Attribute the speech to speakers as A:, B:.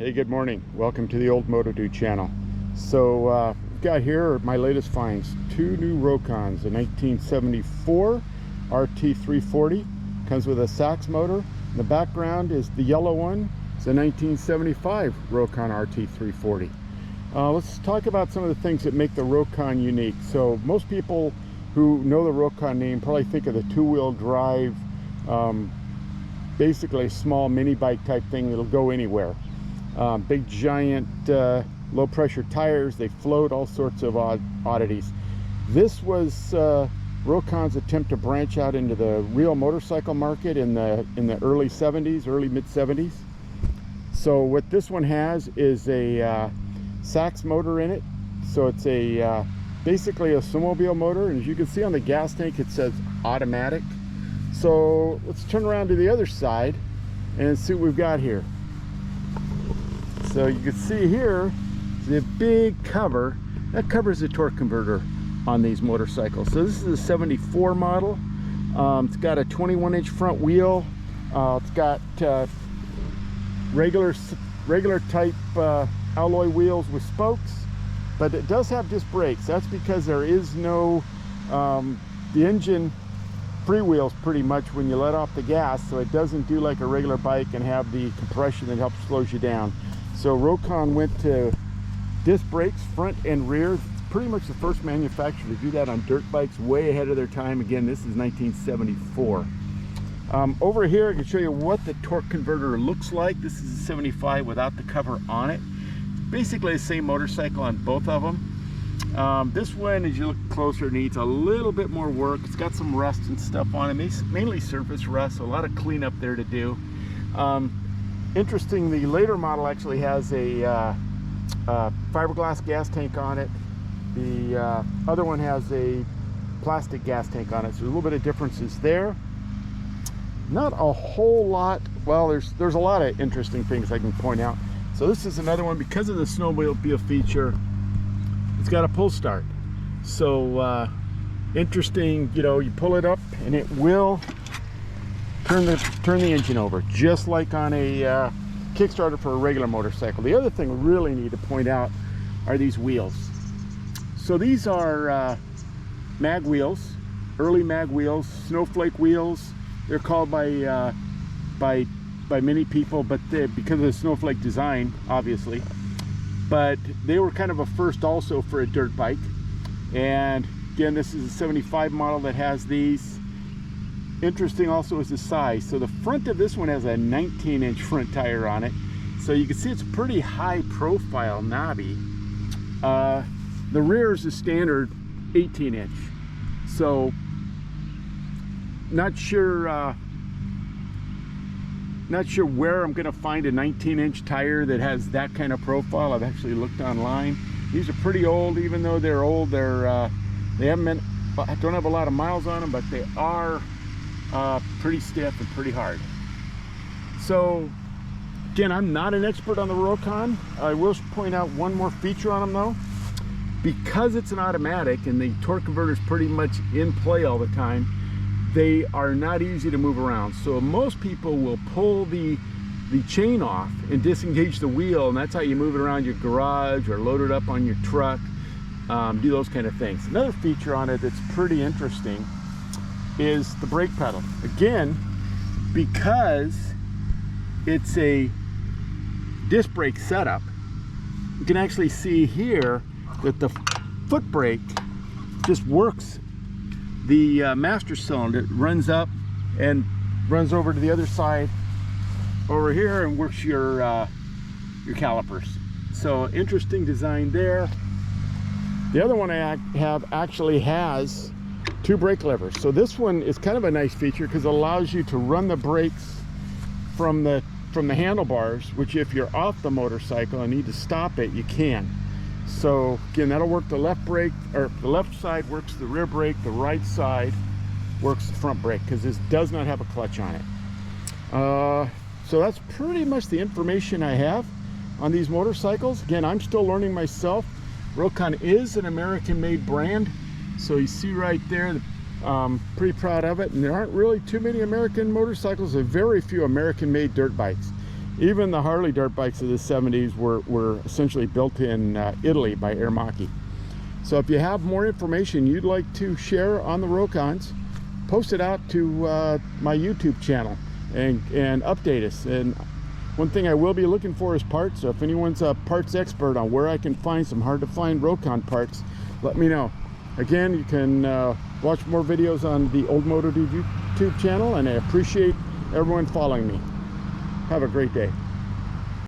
A: Hey, good morning. Welcome to the Old Moto Dude channel. So got here my latest finds. Two new Rokons, a 1974 RT340, comes with a Sachs motor. In the background is the yellow one. It's a 1975 Rokon RT340. Let's talk about some of the things that make the Rokon unique. So most people who know the Rokon name probably think of the two-wheel drive, basically a small mini bike type thing that'll go anywhere. Big giant low pressure tires, they float, all sorts of oddities. This was Rokon's attempt to branch out into the real motorcycle market in the early 70s, early mid 70s. So what this one has is a Sachs motor in it. So it's a basically a snowmobile motor, and as you can see on the gas tank it says automatic. So let's turn around to the other side and see what we've got here. So you can see here the big cover that covers the torque converter on these motorcycles. So this is a 74 model. It's got a 21-inch front wheel. It's got regular type alloy wheels with spokes, but it does have disc brakes. That's because there is no the engine freewheels pretty much when you let off the gas, so it doesn't do like a regular bike and have the compression that helps slows you down. So Rokon went to disc brakes front and rear. It's pretty much the first manufacturer to do that on dirt bikes, way ahead of their time. Again, this is 1974. Over here I can show you what the torque converter looks like. This is a 75 without the cover on it. Basically the same motorcycle on both of them. This one, as you look closer, needs a little bit more work. It's got some rust and stuff on it, mainly surface rust, so a lot of cleanup there to do. Interesting, the later model actually has a fiberglass gas tank on it. The other one has a plastic gas tank on it, so a little bit of differences there. Not a whole lot. Well, there's a lot of interesting things I can point out. So this is another one, because of the snowmobile feature, it's got a pull start. So interesting, you know, you pull it up and it will turn the engine over, just like on a Kickstarter for a regular motorcycle. The other thing we really need to point out are these wheels. So these are mag wheels, early mag wheels, snowflake wheels. They're called by many people, but because of the snowflake design, obviously. But they were kind of a first also for a dirt bike. And again, this is a 75 model that has these. Interesting also is the size. So the front of this one has a 19-inch front tire on it. So you can see it's a pretty high profile knobby. The rear is a standard 18-inch. So not sure where I'm going to find a 19-inch tire that has that kind of profile. I've actually looked online. These are pretty old. Even though they're old, they haven't been, I don't have a lot of miles on them, but they are pretty stiff and pretty hard. So again, I'm not an expert on the Rokon. I will point out one more feature on them though. Because it's an automatic and the torque converter is pretty much in play all the time, they are not easy to move around. So most people will pull the chain off and disengage the wheel, and that's how you move it around your garage or load it up on your truck, do those kind of things. Another feature on it that's pretty interesting is the brake pedal. Again, because it's a disc brake setup, you can actually see here that the foot brake just works the master cylinder. It runs up and runs over to the other side over here and works your calipers. So interesting design there. The other one I have actually has two brake levers. So this one is kind of a nice feature because it allows you to run the brakes from the handlebars, which if you're off the motorcycle and need to stop it, you can. So again, that'll work the left brake, or the left side works the rear brake, the right side works the front brake, because this does not have a clutch on it. So that's pretty much the information I have on these motorcycles. Again, I'm still learning myself. Rokon is an American-made brand, so you see right there, pretty proud of it. And there aren't really too many American motorcycles, and very few American-made dirt bikes. Even the Harley dirt bikes of the 70s were essentially built in Italy by Ermacchi. So if you have more information you'd like to share on the Rokons, post it out to my YouTube channel and update us. And one thing I will be looking for is parts. So if anyone's a parts expert on where I can find some hard to find Rokon parts, let me know. Again, you can watch more videos on the Old Moto YouTube channel, and I appreciate everyone following me. Have a great day.